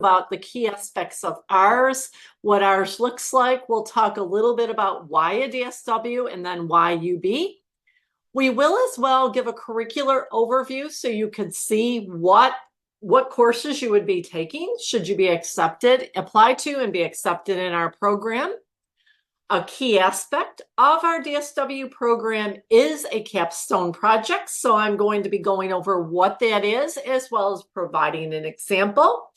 about the key aspects of ours, what ours looks like. We'll talk a little bit about why a DSW and then why UB. We will as well give a curricular overview so you can see what courses you would be taking should you be accepted, apply to and be accepted in our program. A key aspect of our DSW program is a capstone project. So I'm going to be going over what that is, as well as providing an example.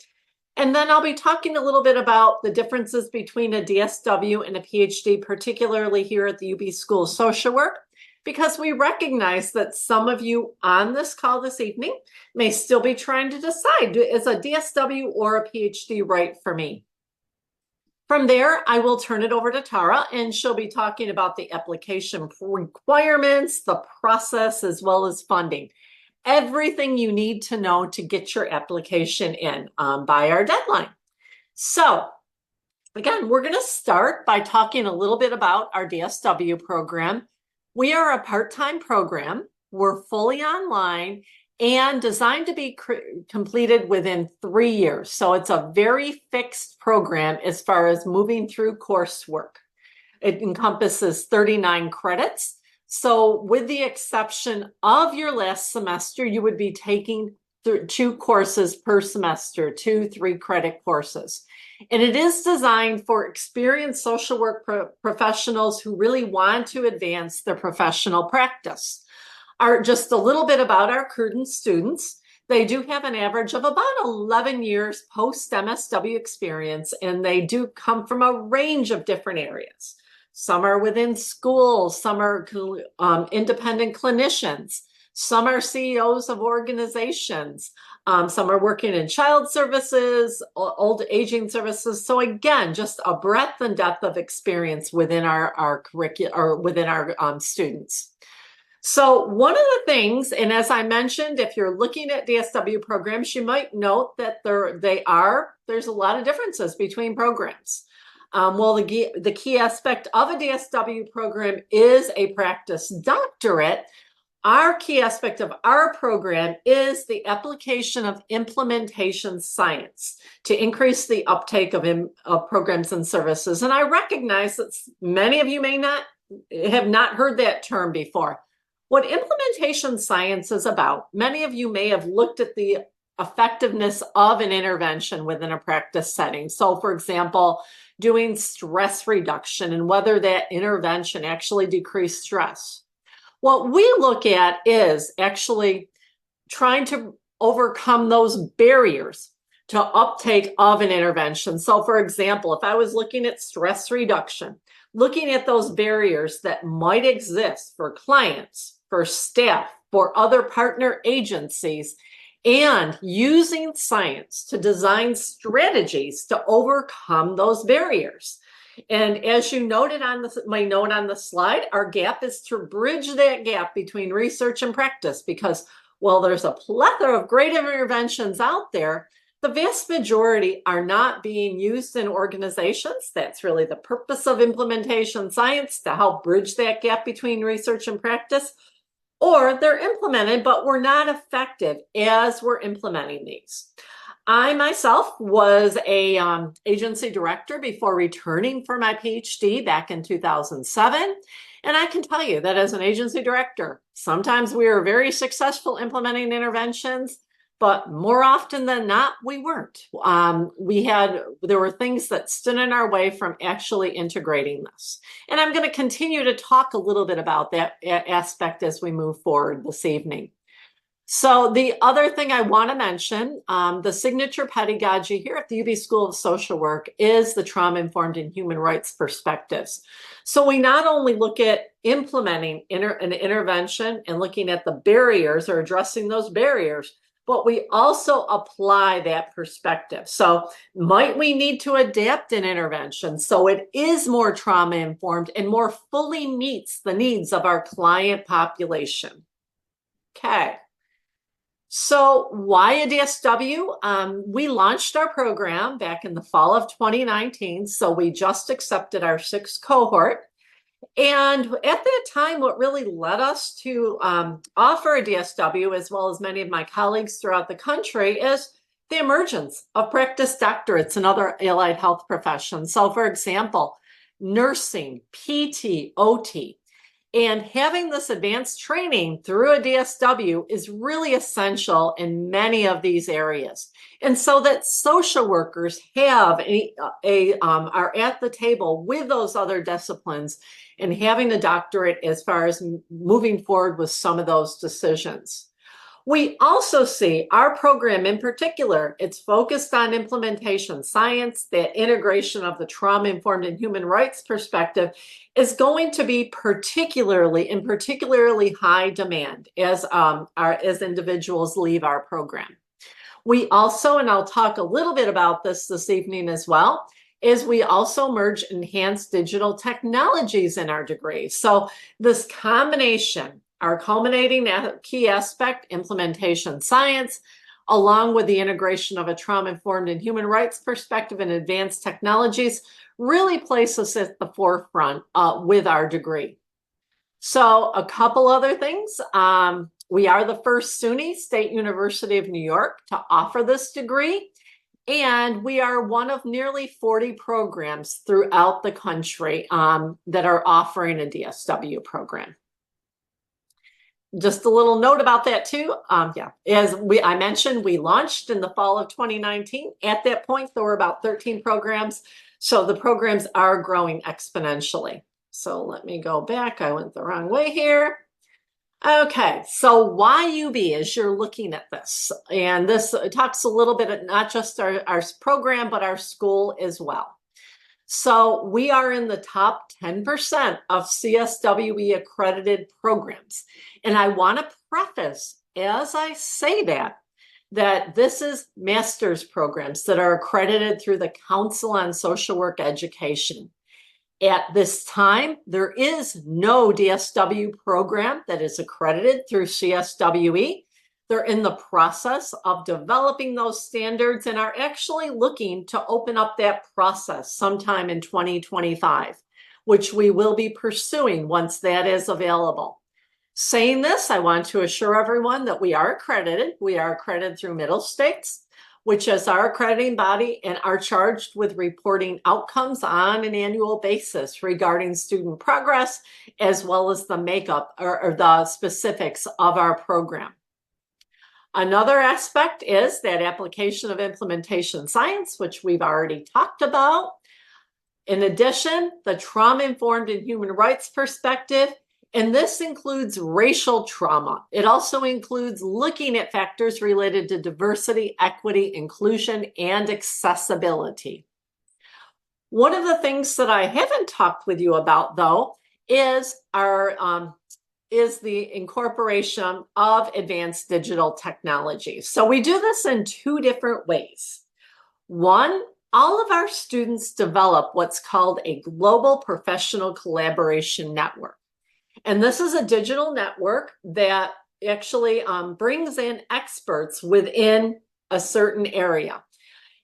And then I'll be talking a little bit about the differences between a DSW and a PhD, particularly here at the UB School of Social Work, because we recognize that some of you on this call this evening may still be trying to decide, is a DSW or a PhD right for me? From there, I will turn it over to Tara, and she'll be talking about the application requirements, the process, as well as funding. Everything you need to know to get your application in by our deadline. So again, we're going to start by talking a little bit about our DSW program. We are a part-time program. We're fully online and designed to be completed within 3 years. So it's a very fixed program as far as moving through coursework. It encompasses 39 credits. So with the exception of your last semester, you would be taking 2 courses per semester, 2 3-credit courses. And it is designed for experienced social work professionals who really want to advance their professional practice. Just a little bit about our current students. They do have an average of about 11 years post-MSW experience, and they do come from a range of different areas. Some are within schools, some are independent clinicians, some are CEOs of organizations, some are working in child services, old aging services. So again, just a breadth and depth of experience within our curriculum or within our students. So one of the things, and as I mentioned, if you're looking at DSW programs, you might note that there's a lot of differences between programs. Well, the key aspect of a DSW program is a practice doctorate. Our key aspect of our program is the application of implementation science to increase the uptake of programs and services. And I recognize that many of you may not have not heard that term before. What implementation science is about, many of you may have looked at the effectiveness of an intervention within a practice setting. So for example, doing stress reduction and whether that intervention actually decreased stress. What we look at is actually trying to overcome those barriers to uptake of an intervention. So for example, if I was looking at stress reduction, looking at those barriers that might exist for clients, for staff, for other partner agencies, and using science to design strategies to overcome those barriers. And as you noted on my note on the slide, our gap is to bridge that gap between research and practice, because while there's a plethora of great interventions out there, the vast majority are not being used in organizations. That's really the purpose of implementation science, to help bridge that gap between research and practice. Or they're implemented, but we're not effective as we're implementing these. I myself was a agency director before returning for my PhD back in 2007. And I can tell you that as an agency director, sometimes we were very successful implementing interventions, but more often than not, we weren't. There were things that stood in our way from actually integrating this. And I'm going to continue to talk a little bit about that aspect as we move forward this evening. So the other thing I want to mention, the signature pedagogy here at the UB School of Social Work is the trauma-informed and human rights perspectives. So we not only look at implementing an intervention and looking at the barriers or addressing those barriers, but we also apply that perspective. So might we need to adapt an intervention so it is more trauma-informed and more fully meets the needs of our client population? Okay. So why a DSW? We launched our program back in the fall of 2019. So we just accepted our 6th cohort. And at that time, what really led us to offer a DSW, as well as many of my colleagues throughout the country, is The emergence of practice doctorates in other allied health professions. So for example, nursing, PT, OT, and having this advanced training through a DSW is really essential in many of these areas. And so that social workers have are at the table with those other disciplines and having a doctorate as far as moving forward with some of those decisions. We also see our program in particular, it's focused on implementation science. That integration of the trauma-informed and human rights perspective is going to be particularly high demand as individuals leave our program. We also, and I'll talk a little bit about this evening as well, is we also merge enhanced digital technologies in our degree. So this combination, our culminating key aspect, implementation science, along with the integration of a trauma-informed and human rights perspective and advanced technologies, really place us at the forefront with our degree. So a couple other things. We are the first SUNY, State University of New York, to offer this degree. And we are one of nearly 40 programs throughout the country that are offering a DSW program. Just a little note about that too. As I mentioned, we launched in the fall of 2019. At that point, there were about 13 programs. So the programs are growing exponentially. So let me go back. I went the wrong way here. Okay, so why UB as you're looking at this? And this talks a little bit, not just our program, but our school as well. So we are in the top 10% of CSWE accredited programs. And I want to preface, as I say that this is master's programs that are accredited through the Council on Social Work Education. At this time, there is no DSW program that is accredited through CSWE. They're in the process of developing those standards and are actually looking to open up that process sometime in 2025, which we will be pursuing once that is available. Saying this, I want to assure everyone that we are accredited. We are accredited through Middle States, which is our accrediting body and are charged with reporting outcomes on an annual basis regarding student progress, as well as the makeup or the specifics of our program. Another aspect is that application of implementation science, which we've already talked about. In addition, the trauma-informed and human rights perspective, and this includes racial trauma. It also includes looking at factors related to diversity, equity, inclusion, and accessibility. One of the things that I haven't talked with you about, though, is the incorporation of advanced digital technology. So we do this in two different ways. One, all of our students develop what's called a global professional collaboration network. And this is a digital network that actually brings in experts within a certain area.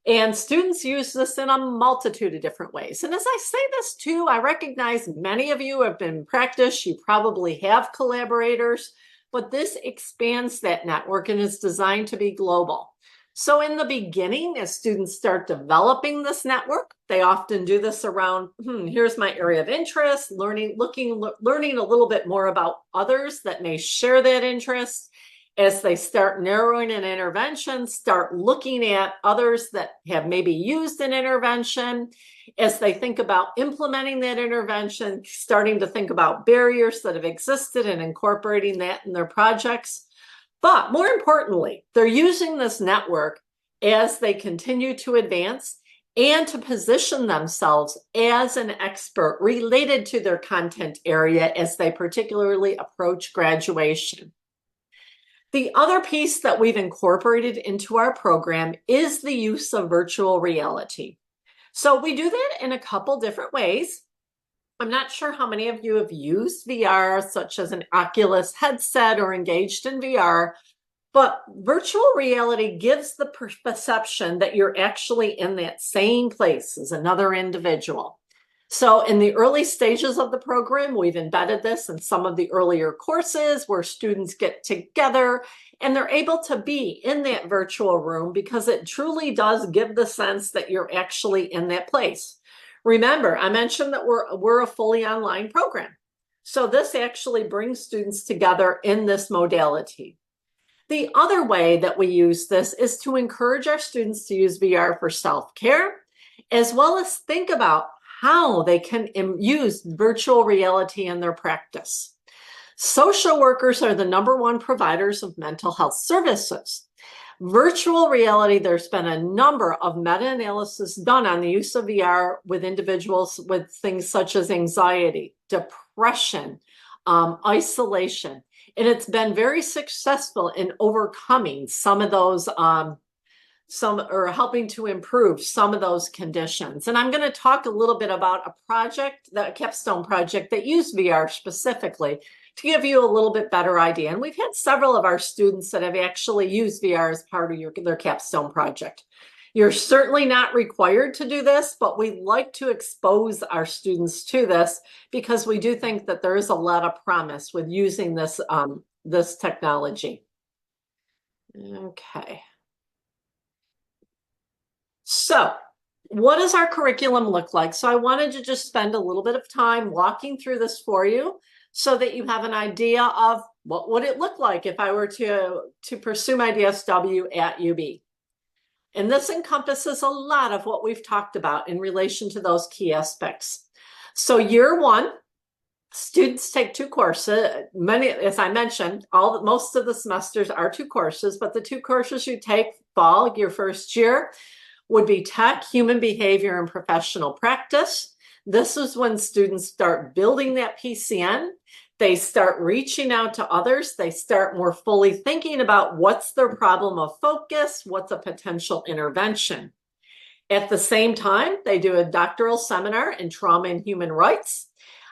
And students use this in a multitude of different ways. And as I say this too, I recognize many of you have been in practice, you probably have collaborators, but this expands that network and is designed to be global. So in the beginning, as students start developing this network, they often do this around, here's my area of interest, learning a little bit more about others that may share that interest. As they start narrowing an intervention, start looking at others that have maybe used an intervention. As they think about implementing that intervention, starting to think about barriers that have existed and incorporating that in their projects. But more importantly, they're using this network as they continue to advance and to position themselves as an expert related to their content area as they particularly approach graduation. The other piece that we've incorporated into our program is the use of virtual reality. So we do that in a couple different ways. I'm not sure how many of you have used VR, such as an Oculus headset or engaged in VR, but virtual reality gives the perception that you're actually in that same place as another individual. So in the early stages of the program, we've embedded this in some of the earlier courses where students get together and they're able to be in that virtual room because it truly does give the sense that you're actually in that place. Remember, I mentioned that we're a fully online program. So this actually brings students together in this modality. The other way that we use this is to encourage our students to use VR for self-care, as well as think about how they can use virtual reality in their practice. Social workers are the #1 providers of mental health services. Virtual reality, there's been a number of meta-analysis done on the use of VR with individuals with things such as anxiety, depression, isolation. And it's been very successful in overcoming some of those or helping to improve some of those conditions. And I'm going to talk a little bit about a project, the capstone project that used VR specifically to give you a little bit better idea. And we've had several of our students that have actually used VR as part of their capstone project. You're certainly not required to do this, but we like to expose our students to this because we do think that there is a lot of promise with using this, this technology. Okay. So what does our curriculum look like? So I wanted to just spend a little bit of time walking through this for you so that you have an idea of what would it look like if I were to pursue my DSW at UB. And this encompasses a lot of what we've talked about in relation to those key aspects. So year 1, students take 2 courses. Many, as I mentioned, most of the semesters are 2 courses, but the 2 courses you take fall, your first year, would be tech, human behavior, and professional practice. This is when students start building that PCN. They start reaching out to others. They start more fully thinking about what's their problem of focus, what's a potential intervention. At the same time, they do a doctoral seminar in trauma and human rights.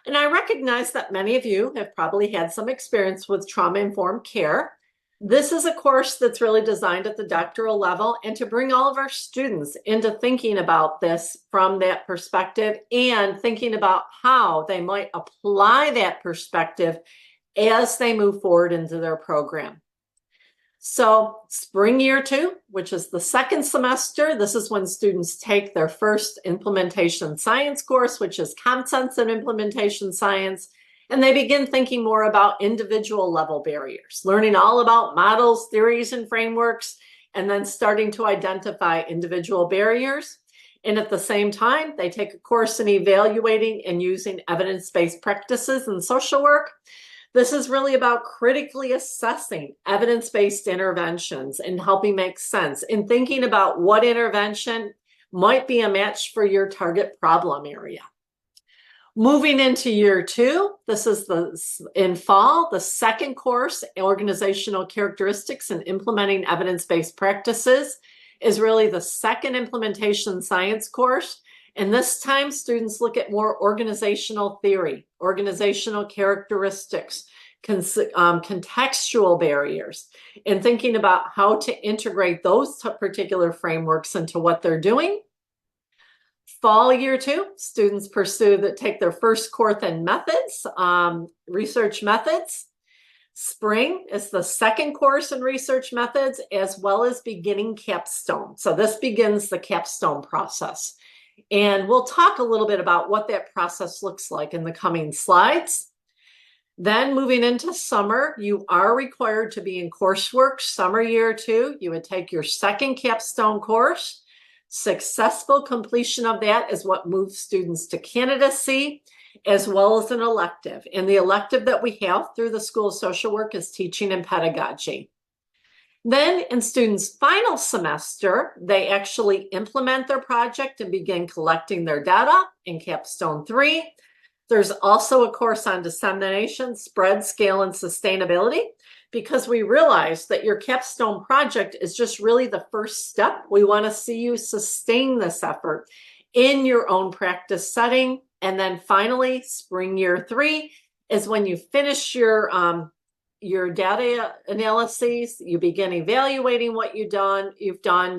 And I recognize that many of you have probably had some experience with trauma-informed care. This is a course that's really designed at the doctoral level and to bring all of our students into thinking about this from that perspective and thinking about how they might apply that perspective as they move forward into their program. So spring year 2, which is the 2nd semester, this is when students take their first implementation science course, which is Concepts in Implementation Science. And they begin thinking more about individual level barriers, learning all about models, theories, and frameworks, and then starting to identify individual barriers. And at the same time, they take a course in evaluating and using evidence-based practices in social work. This is really about critically assessing evidence-based interventions and helping make sense in thinking about what intervention might be a match for your target problem area. Moving into year 2, this is in fall, the 2nd course, Organizational Characteristics and Implementing Evidence-Based Practices, is really the 2nd implementation science course. And this time, students look at more organizational theory, organizational characteristics, contextual barriers, and thinking about how to integrate those particular frameworks into what they're doing. Fall year 2, students take their first course in methods, research methods. Spring is the 2nd course in research methods, as well as beginning capstone. So this begins the capstone process. And we'll talk a little bit about what that process looks like in the coming slides. Then moving into summer, you are required to be in coursework. Summer year 2, you would take your 2nd capstone course. Successful completion of that is what moves students to candidacy, as well as an elective. And the elective that we have through the School of Social Work is teaching and pedagogy. Then in students' final semester, they actually implement their project and begin collecting their data in capstone 3. There's also a course on dissemination, spread, scale, and sustainability, because we realize that your capstone project is just really the first step. We want to see you sustain this effort in your own practice setting. And then finally, spring year 3 is when you finish your data analyses, you begin evaluating what you've done,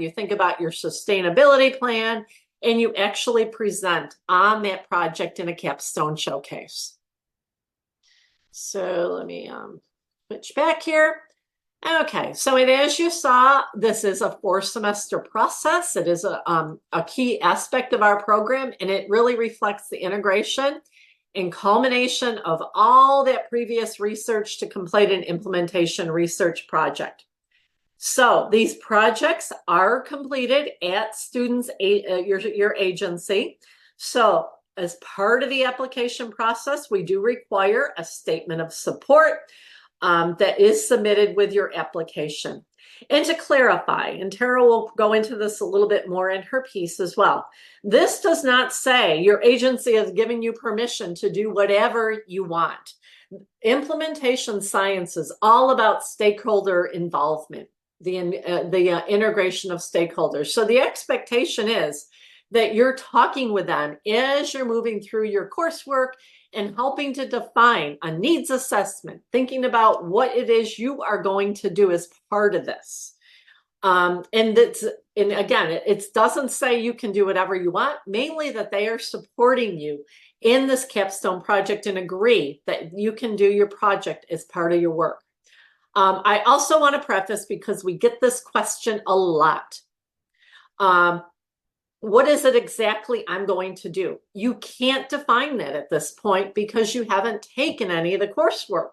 you think about your sustainability plan, and you actually present on that project in a capstone showcase. So let me switch back here. Okay, so as you saw, this is a 4-semester process. It is a key aspect of our program, and it really reflects the integration and culmination of all that previous research to complete an implementation research project. So these projects are completed at students' your agency. So as part of the application process, we do require a statement of support that is submitted with your application. And to clarify, and Tara will go into this a little bit more in her piece as well, this does not say your agency is giving you permission to do whatever you want. Implementation science is all about stakeholder involvement, the integration of stakeholders. So the expectation is that you're talking with them as you're moving through your coursework and helping to define a needs assessment, thinking about what it is you are going to do as part of this. And again, it doesn't say you can do whatever you want, mainly that they are supporting you in this capstone project and agree that you can do your project as part of your work. I also want to preface, because we get this question a lot. What is it exactly I'm going to do? You can't define that at this point because you haven't taken any of the coursework.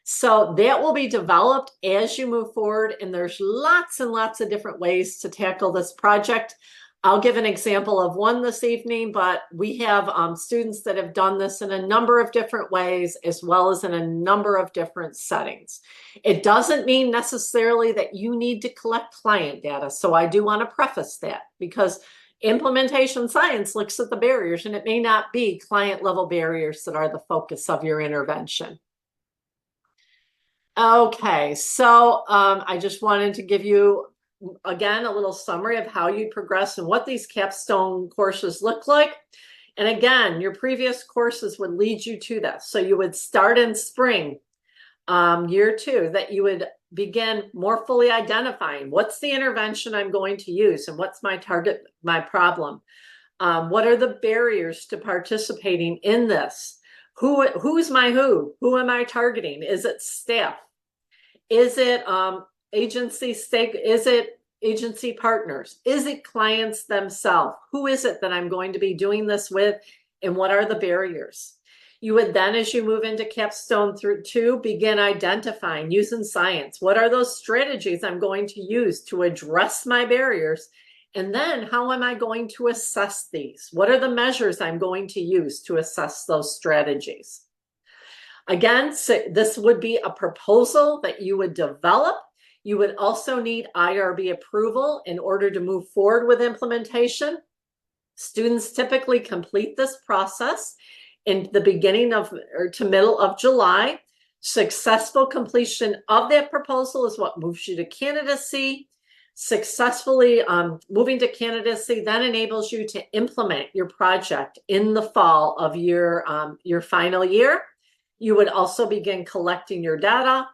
So that will be developed as you move forward, and there's lots and lots of different ways to tackle this project. I'll give an example of one this evening, but we have students that have done this in a number of different ways, as well as in a number of different settings. It doesn't mean necessarily that you need to collect client data. So I do want to preface that, because implementation science looks at the barriers, and it may not be client level barriers that are the focus of your intervention. Okay, so I just wanted to give you, again, a little summary of how you progress and what these capstone courses look like. And again, your previous courses would lead you to this. So you would start in spring, year 2, that you would begin more fully identifying what's the intervention I'm going to use and what's my target, my problem. What are the barriers to participating in this? Who's my who? Who am I targeting? Is it staff? Is it Is it agency partners? Is it clients themselves? Who is it that I'm going to be doing this with? And what are the barriers? You would then, as you move into capstone 2, begin identifying, using science. What are those strategies I'm going to use to address my barriers? And then how am I going to assess these? What are the measures I'm going to use to assess those strategies? Again, so this would be a proposal that you would develop. You would also need IRB approval in order to move forward with implementation. Students typically complete this process in the beginning of or to middle of July. Successful completion of that proposal is what moves you to candidacy. Successfully moving to candidacy then enables you to implement your project in the fall of your final year. You would also begin collecting your data.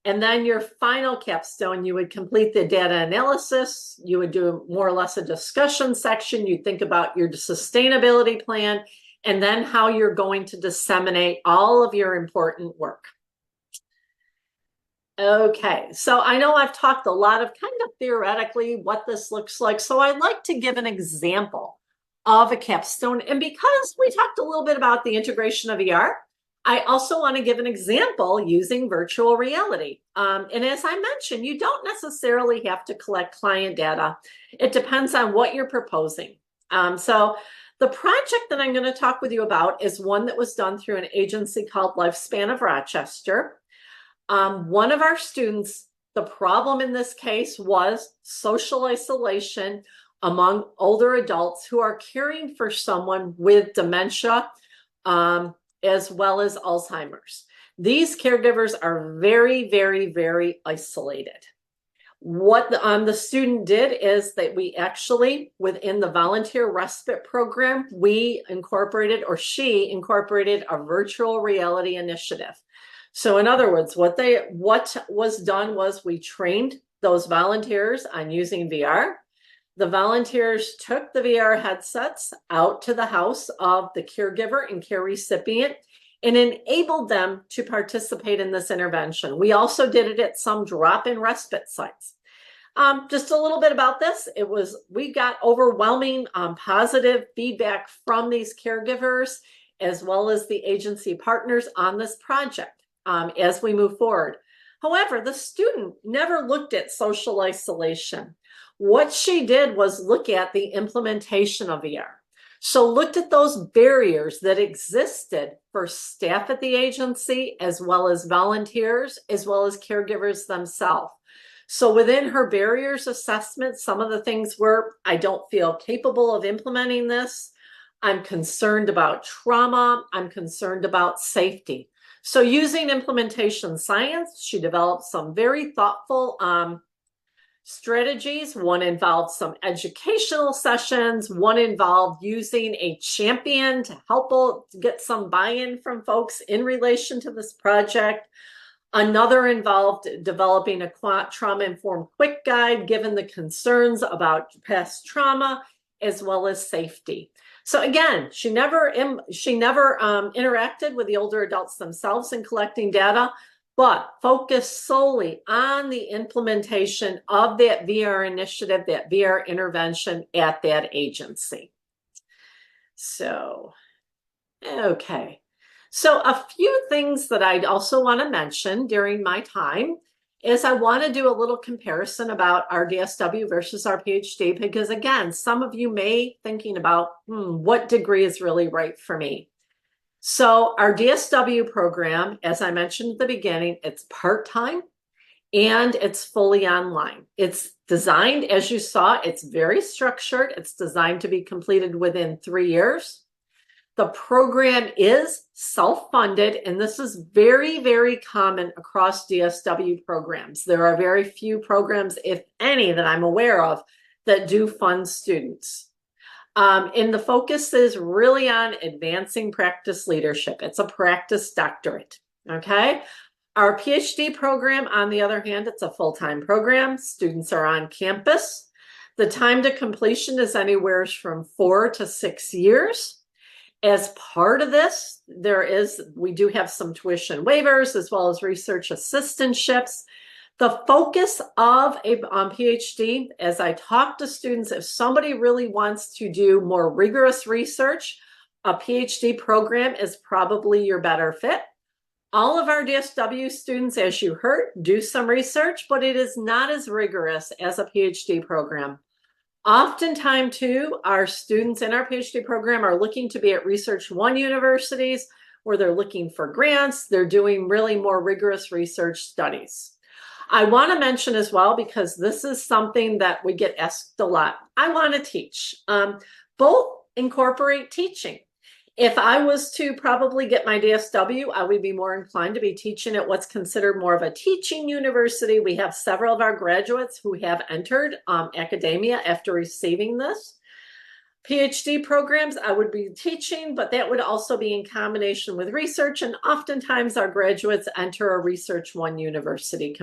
And then your final capstone, you would complete the data analysis. You would do more or less a discussion section. You think about your sustainability plan, and then how you're going to disseminate all of your important work. Okay, so I know I've talked a lot of kind of theoretically what this looks like. So I'd like to give an example of a capstone. And because we talked a little bit about the integration of ER, I also want to give an example using virtual reality. And as I mentioned, you don't necessarily have to collect client data. It depends on what you're proposing. So the project that I'm going to talk with you about is one that was done through an agency called Lifespan of Rochester. One of our students, the problem in this case was social isolation among older adults who are caring for someone with dementia, as well as Alzheimer's. These caregivers are very, very, very isolated. What the student did is that we actually, within the volunteer respite program, we incorporated, or she incorporated, a virtual reality initiative. So in other words, what was done was we trained those volunteers on using VR. The volunteers took the VR headsets out to the house of the caregiver and care recipient and enabled them to participate in this intervention. We also did it at some drop-in respite sites. Just a little bit about this. We got overwhelming positive feedback from these caregivers as well as the agency partners on this project as we move forward. However, the student never looked at social isolation. What she did was look at the implementation of VR. So looked at those barriers that existed for staff at the agency, as well as volunteers, as well as caregivers themselves. So within her barriers assessment, some of the things were, I don't feel capable of implementing this. I'm concerned about trauma. I'm concerned about safety. So using implementation science, she developed some very thoughtful strategies. One involved some educational sessions. One involved using a champion to help get some buy-in from folks in relation to this project. Another involved developing a trauma-informed quick guide, given the concerns about past trauma as well as safety. So again, she never interacted with the older adults themselves in collecting data, but focused solely on the implementation of that VR initiative, that VR intervention at that agency. So, okay. So a few things that I'd also want to mention during my time is I want to do a little comparison about our DSW versus our PhD, because again, some of you may thinking about what degree is really right for me. So our DSW program, as I mentioned at the beginning, it's part-time and it's fully online. It's designed, as you saw, it's very structured. It's designed to be completed within 3 years. The program is self-funded, and this is very, very common across DSW programs. There are very few programs, if any, that I'm aware of that do fund students. And the focus is really on advancing practice leadership. It's a practice doctorate, okay? Our PhD program, on the other hand, it's a full-time program. Students are on campus. The time to completion is anywhere from 4 to 6 years. As part of this, we do have some tuition waivers as well as research assistantships. The focus of a PhD, as I talk to students, if somebody really wants to do more rigorous research, a PhD program is probably your better fit. All of our DSW students, as you heard, do some research, but it is not as rigorous as a PhD program. Oftentimes, too, our students in our PhD program are looking to be at Research One universities where they're looking for grants. They're doing really more rigorous research studies. I want to mention as well, because this is something that we get asked a lot. I want to teach. Both incorporate teaching. If I was to probably get my DSW, I would be more inclined to be teaching at what's considered more of a teaching university. We have several of our graduates who have entered academia after receiving this. PhD programs, I would be teaching, but that would also be in combination with research. And oftentimes our graduates enter a Research One university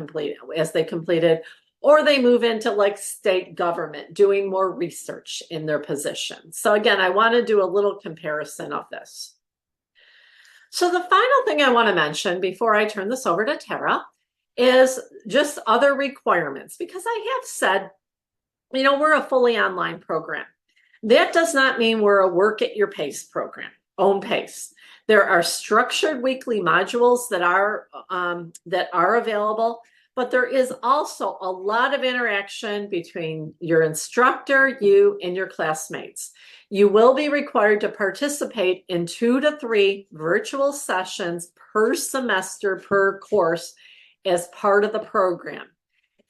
as they completed, or they move into like state government doing more research in their position. So again, I want to do a little comparison of this. So the final thing I want to mention before I turn this over to Tara is just other requirements, because I have said, we're a fully online program. That does not mean we're a work at your pace program, own pace. There are structured weekly modules that are available, but there is also a lot of interaction between your instructor, you, and your classmates. You will be required to participate in 2 to 3 virtual sessions per semester per course as part of the program.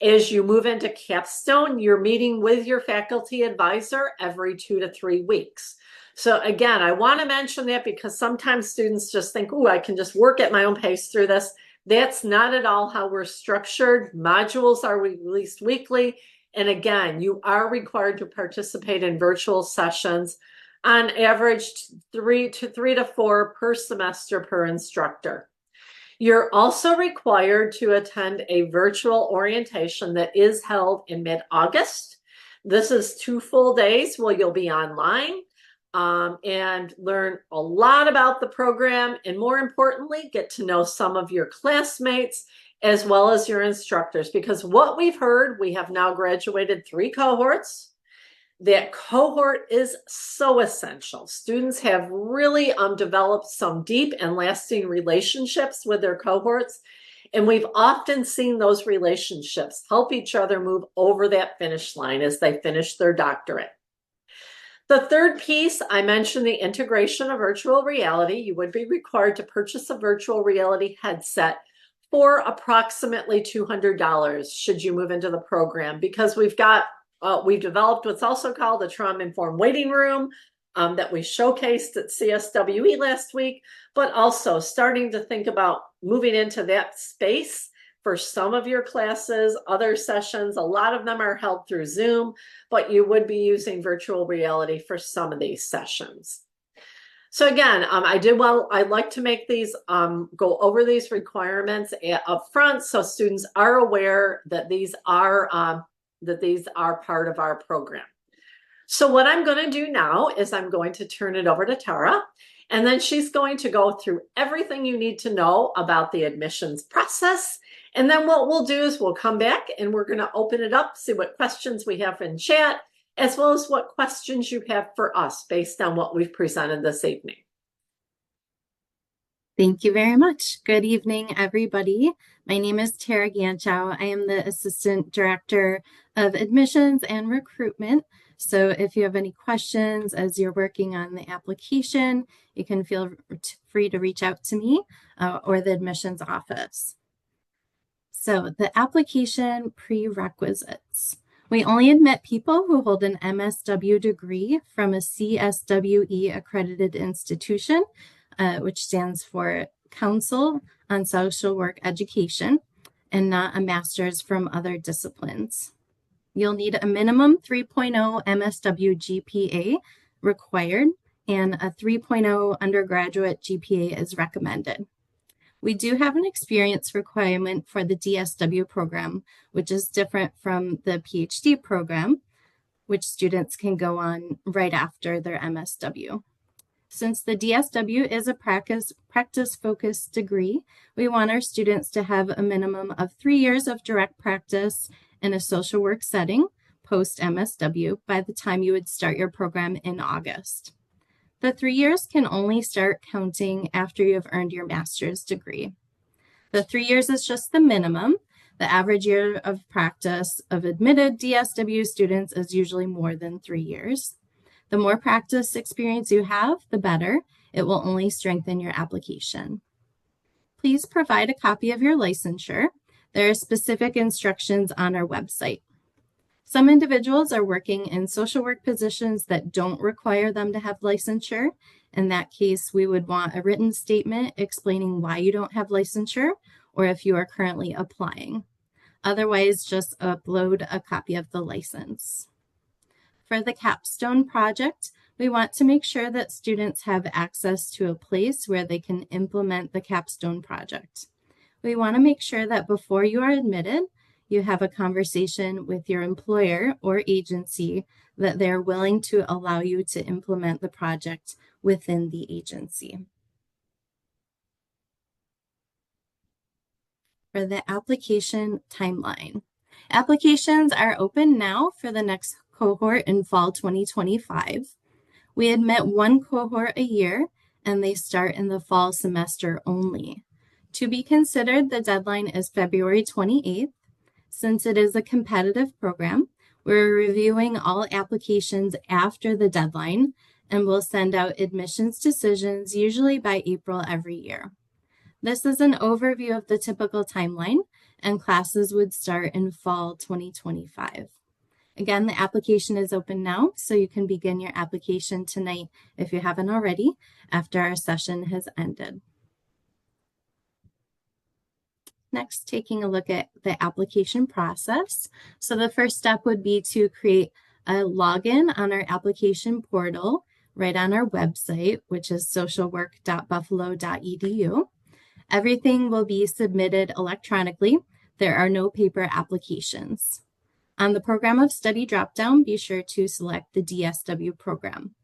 As you move into capstone, you're meeting with your faculty advisor every 2 to 3 weeks. So again, I want to mention that because sometimes students just think, oh, I can just work at my own pace through this. That's not at all how we're structured. Modules are released weekly. And again, you are required to participate in virtual sessions on average 3 to 4 per semester per instructor. You're also required to attend a virtual orientation that is held in mid-August. This is 2 full days where you'll be online and learn a lot about the program, and more importantly, get to know some of your classmates as well as your instructors, because what we've heard, we have now graduated 3 cohorts. That cohort is so essential. Students have really developed some deep and lasting relationships with their cohorts. And we've often seen those relationships help each other move over that finish line as they finish their doctorate. The third piece, I mentioned the integration of virtual reality. You would be required to purchase a virtual reality headset for approximately $200 should you move into the program, because we've developed what's also called a trauma-informed waiting room that we showcased at CSWE last week, but also starting to think about moving into that space for some of your classes, other sessions. A lot of them are held through Zoom, but you would be using virtual reality for some of these sessions. So again, I'd like to make these, go over these requirements up front so students are aware that these are part of our program. So what I'm going to do now is I'm going to turn it over to Tara, and then she's going to go through everything you need to know about the admissions process. And then what we'll do is we'll come back and we're going to open it up, see what questions we have in chat, as well as what questions you have for us based on what we've presented this evening. Thank you very much. Good evening, everybody. My name is Tara Ganchow. I am the Assistant Director of Admissions and Recruitment. So if you have any questions as you're working on the application, you can feel free to reach out to me or the admissions office. So the application prerequisites. We only admit people who hold an MSW degree from a CSWE accredited institution, which stands for Council on Social Work Education, and not a master's from other disciplines. You'll need a minimum 3.0 MSW GPA required, and a 3.0 undergraduate GPA is recommended. We do have an experience requirement for the DSW program, which is different from the PhD program, which students can go on right after their MSW. Since the DSW is a practice-focused degree, we want our students to have a minimum of 3 years of direct practice in a social work setting post-MSW by the time you would start your program in August. The 3 years can only start counting after you have earned your master's degree. The 3 years is just the minimum. The average year of practice of admitted DSW students is usually more than 3 years. The more practice experience you have, the better. It will only strengthen your application. Please provide a copy of your licensure. There are specific instructions on our website. Some individuals are working in social work positions that don't require them to have licensure. In that case, we would want a written statement explaining why you don't have licensure or if you are currently applying. Otherwise, just upload a copy of the license. For the capstone project, we want to make sure that students have access to a place where they can implement the capstone project. We want to make sure that before you are admitted, you have a conversation with your employer or agency that they're willing to allow you to implement the project within the agency. For the application timeline, applications are open now for the next cohort in fall 2025. We admit 1 cohort a year, and they start in the fall semester only. To be considered, the deadline is February 28th. Since it is a competitive program, we're reviewing all applications after the deadline, and we'll send out admissions decisions usually by April every year. This is an overview of the typical timeline, and classes would start in fall 2025. Again, the application is open now, so you can begin your application tonight if you haven't already, after our session has ended. Next, taking a look at the application process. So the first step would be to create a login on our application portal right on our website, which is socialwork.buffalo.edu. Everything will be submitted electronically. There are no paper applications. On the program of study dropdown, be sure to select the DSW program.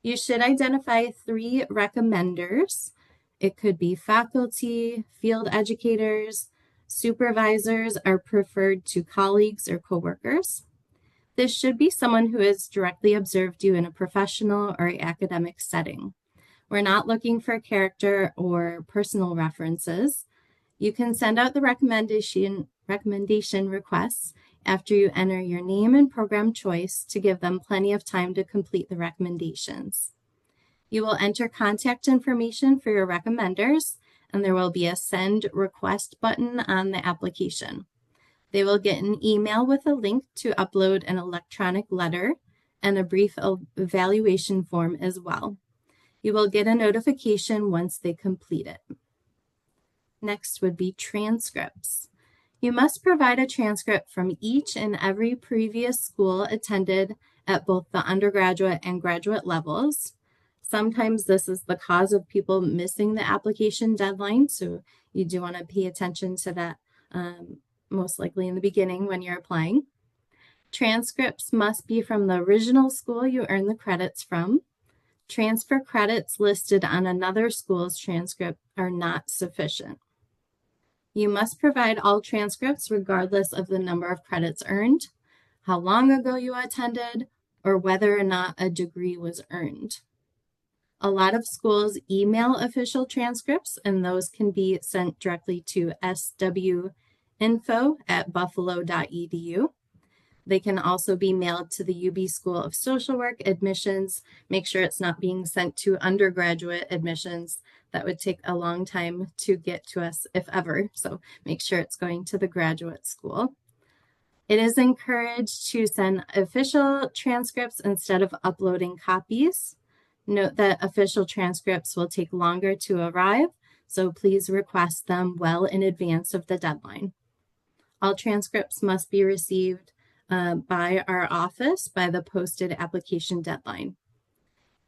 You should identify 3 recommenders. It could be faculty, field educators, supervisors are preferred to colleagues or coworkers. This should be someone who has directly observed you in a professional or academic setting. We're not looking for character or personal references. You can send out the recommendation requests after you enter your name and program choice to give them plenty of time to complete the recommendations. You will enter contact information for your recommenders, and there will be a send request button on the application. They will get an email with a link to upload an electronic letter and a brief evaluation form as well. You will get a notification once they complete it. Next would be transcripts. You must provide a transcript from each and every previous school attended at both the undergraduate and graduate levels. Sometimes this is the cause of people missing the application deadline, so you do want to pay attention to that most likely in the beginning when you're applying. Transcripts must be from the original school you earn the credits from. Transfer credits listed on another school's transcript are not sufficient. You must provide all transcripts regardless of the number of credits earned, how long ago you attended, or whether or not a degree was earned. A lot of schools email official transcripts, and those can be sent directly to swinfo@buffalo.edu. They can also be mailed to the UB School of Social Work admissions. Make sure it's not being sent to undergraduate admissions. That would take a long time to get to us, if ever. So make sure it's going to the graduate school. It is encouraged to send official transcripts instead of uploading copies. Note that official transcripts will take longer to arrive, so please request them well in advance of the deadline. All transcripts must be received by our office by the posted application deadline.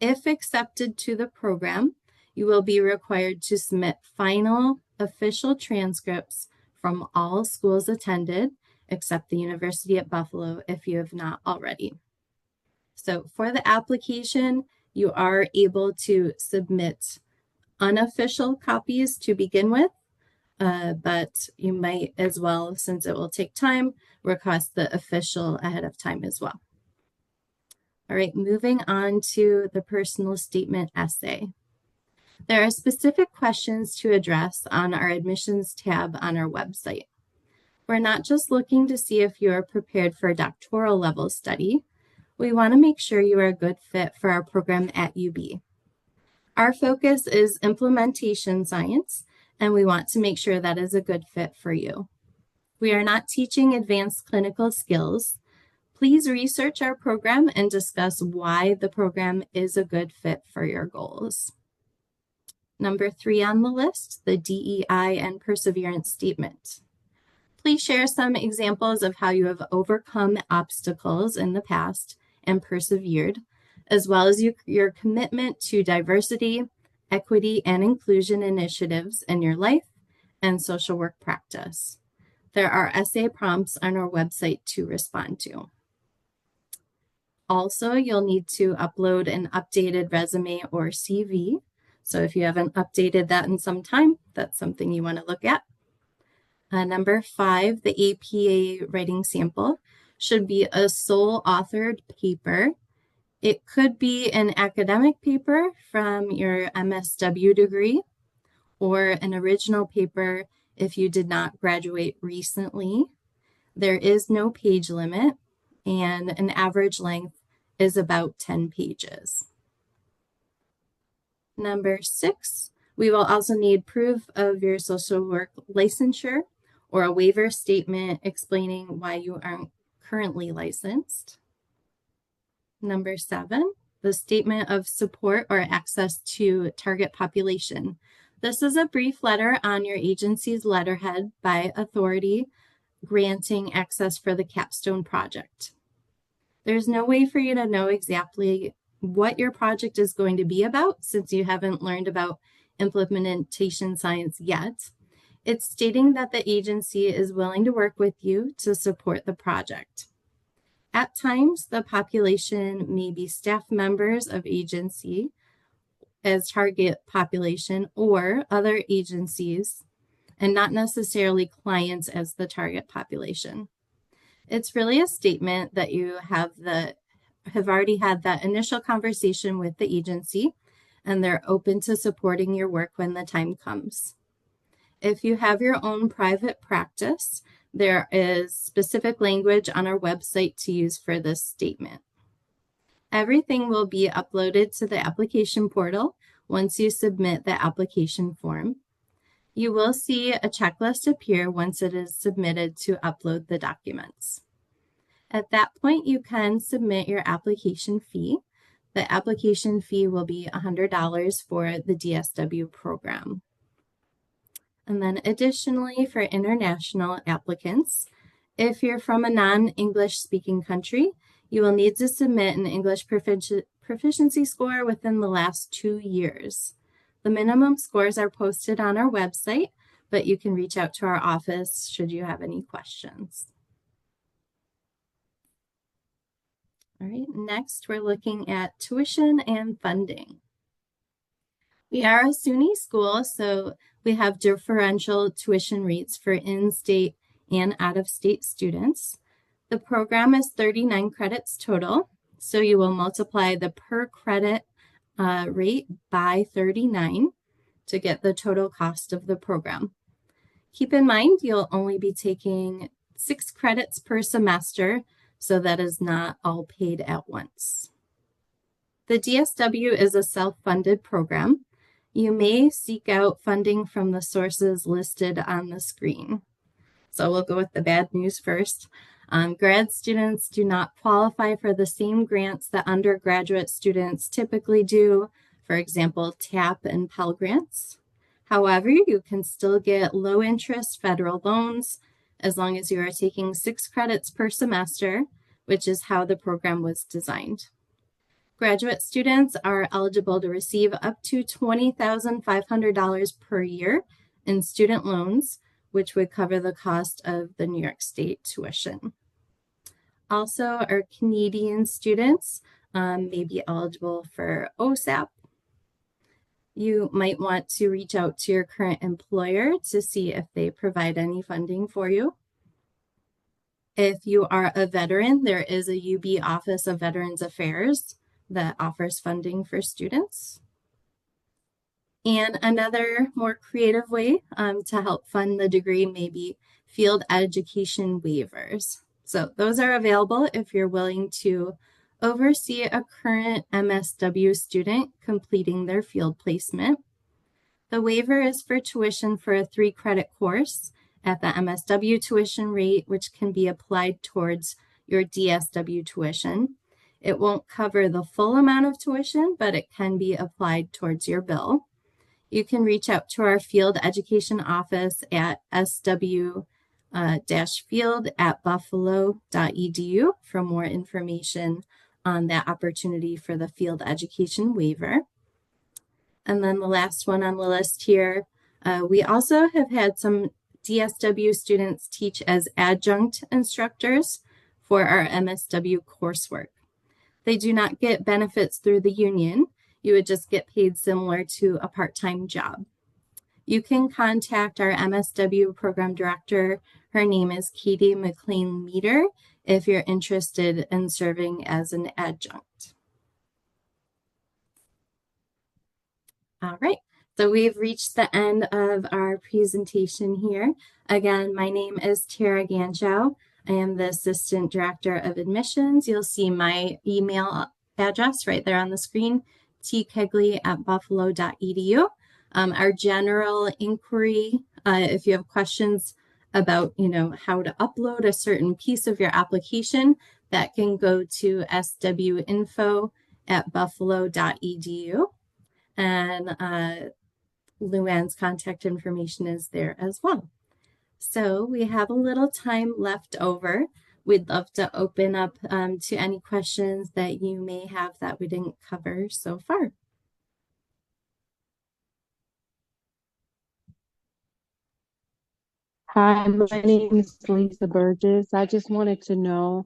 If accepted to the program, you will be required to submit final official transcripts from all schools attended, except the University at Buffalo if you have not already. So for the application, you are able to submit unofficial copies to begin with, but you might as well, since it will take time, request the official ahead of time as well. All right, moving on to the personal statement essay. There are specific questions to address on our admissions tab on our website. We're not just looking to see if you are prepared for a doctoral level study. We want to make sure you are a good fit for our program at UB. Our focus is implementation science, and we want to make sure that is a good fit for you. We are not teaching advanced clinical skills. Please research our program and discuss why the program is a good fit for your goals. Number 3 on the list, the DEI and perseverance statement. Please share some examples of how you have overcome obstacles in the past and persevered, as well as your commitment to diversity, equity, and inclusion initiatives in your life and social work practice. There are essay prompts on our website to respond to. Also, you'll need to upload an updated resume or CV. So if you haven't updated that in some time, that's something you want to look at. Number 5, the APA writing sample should be a sole authored paper. It could be an academic paper from your MSW degree or an original paper if you did not graduate recently. There is no page limit, and an average length is about 10 pages. Number 6, we will also need proof of your social work licensure or a waiver statement explaining why you aren't currently licensed. Number 7, the statement of support or access to target population. This is a brief letter on your agency's letterhead by authority granting access for the capstone project. There's no way for you to know exactly what your project is going to be about since you haven't learned about implementation science yet. It's stating that the agency is willing to work with you to support the project. At times, the population may be staff members of agency as target population or other agencies, and not necessarily clients as the target population. It's really a statement that you have already had that initial conversation with the agency, and they're open to supporting your work when the time comes. If you have your own private practice, there is specific language on our website to use for this statement. Everything will be uploaded to the application portal once you submit the application form. You will see a checklist appear once it is submitted to upload the documents. At that point, you can submit your application fee. The application fee will be $100 for the DSW program. And then additionally, for international applicants, if you're from a non-English speaking country, you will need to submit an English proficiency score within the last 2 years. The minimum scores are posted on our website, but you can reach out to our office should you have any questions. All right, next we're looking at tuition and funding. We are a SUNY school, so we have differential tuition rates for in-state and out-of-state students. The program is 39 credits total, so you will multiply the per credit rate by 39 to get the total cost of the program. Keep in mind, you'll only be taking 6 credits per semester, so that is not all paid at once. The DSW is a self-funded program. You may seek out funding from the sources listed on the screen. So we'll go with the bad news first. Grad students do not qualify for the same grants that undergraduate students typically do, for example, TAP and Pell Grants. However, you can still get low interest federal loans as long as you are taking 6 credits per semester, which is how the program was designed. Graduate students are eligible to receive up to $20,500 per year in student loans, which would cover the cost of the New York State tuition. Also, our Canadian students may be eligible for OSAP. You might want to reach out to your current employer to see if they provide any funding for you. If you are a veteran, there is a UB Office of Veterans Affairs that offers funding for students. And another more creative way to help fund the degree may be field education waivers. So those are available if you're willing to oversee a current MSW student completing their field placement. The waiver is for tuition for a 3-credit course at the MSW tuition rate, which can be applied towards your DSW tuition. It won't cover the full amount of tuition, but it can be applied towards your bill. You can reach out to our field education office at sw-field@buffalo.edu for more information on that opportunity for the field education waiver. And then the last one on the list here, we also have had some DSW students teach as adjunct instructors for our MSW coursework. They do not get benefits through the union. You would just get paid similar to a part-time job. You can contact our MSW program director. Her name is Katie McLean-Meter if you're interested in serving as an adjunct. All right, so we've reached the end of our presentation here. Again, my name is Tara Ganchow. I am the Assistant Director of Admissions. You'll see my email address right there on the screen, tkegley@buffalo.edu. Our general inquiry, if you have questions about, how to upload a certain piece of your application, that can go to swinfo@buffalo.edu. And Luann's contact information is there as well. So we have a little time left over. We'd love to open up to any questions that you may have that we didn't cover so far. Hi, my name is Lisa Burgess. I just wanted to know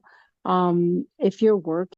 if you're working.